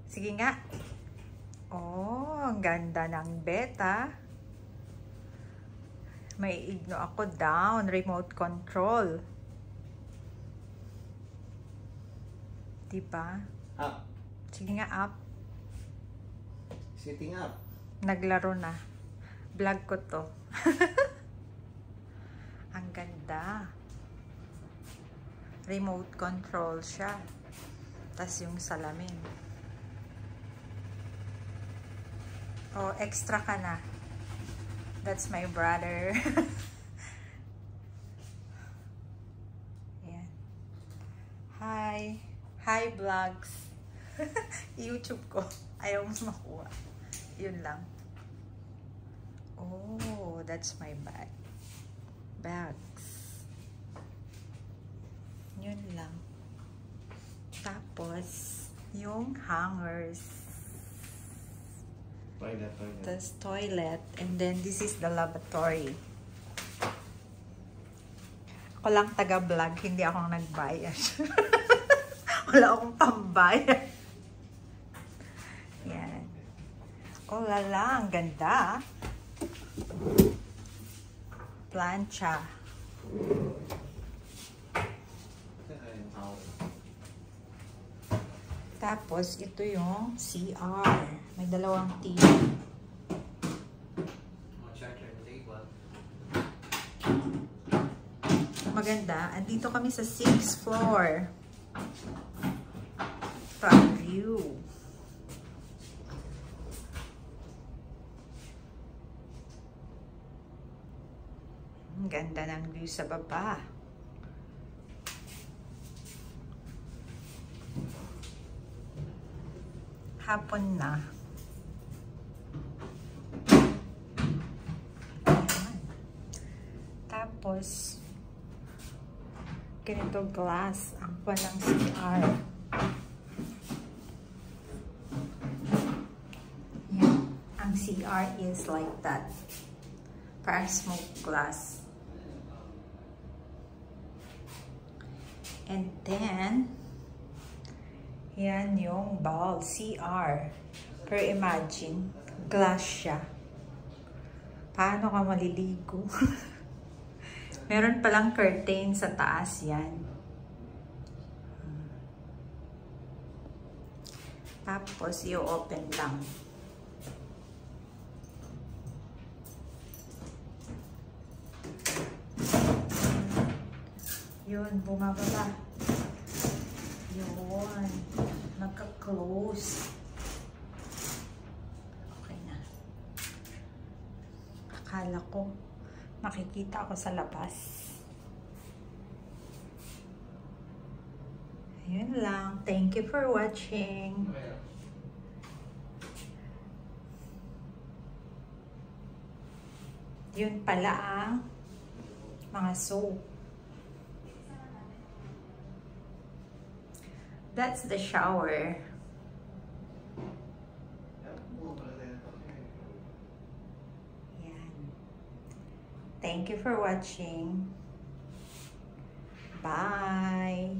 Sige nga. Oh, ang ganda ng beta. May igno ako down. Remote control. Diba? Up. Sige nga, up. Sitting up. Naglaro na. Vlog ko to. Ang ganda. Remote control siya. Tas yung salamin. Oh, extra ka na. That's my brother. Ayan. Hi. Hi, vlogs. YouTube ko. Ayaw mo makuha. Yun lang. Oh, that's my bag. Bags. Yun lang. Tapos, yung hangers. Toilet. Tapos toilet. And then, this is the lavatory. Ako lang taga-vlog. Hindi ako nagbayad. Wala akong pambayad. Yan. Oh lala, ang ganda. Plancha. Tapos, ito yung CR. May dalawang TV. Maganda. Andito kami sa 6th floor. Top view. Ang ganda ng view sa baba. Hapon na. Ayan. Tapos, ganito glass ang walang CR. Yan. Ang CR is like that. Parang smoke glass. And then, yan yung bowl, CR. Pero imagine, glass siya. Paano ka maliligo? Meron palang curtain sa taas yan. Tapos, i-open lang. Yun, bumababa. Yun. Nagka-close. Okay na. Akala ko makikita ako sa labas. Ayun lang. Thank you for watching. Yun pala ang mga soap. That's the shower. Yan. Thank you for watching. Bye.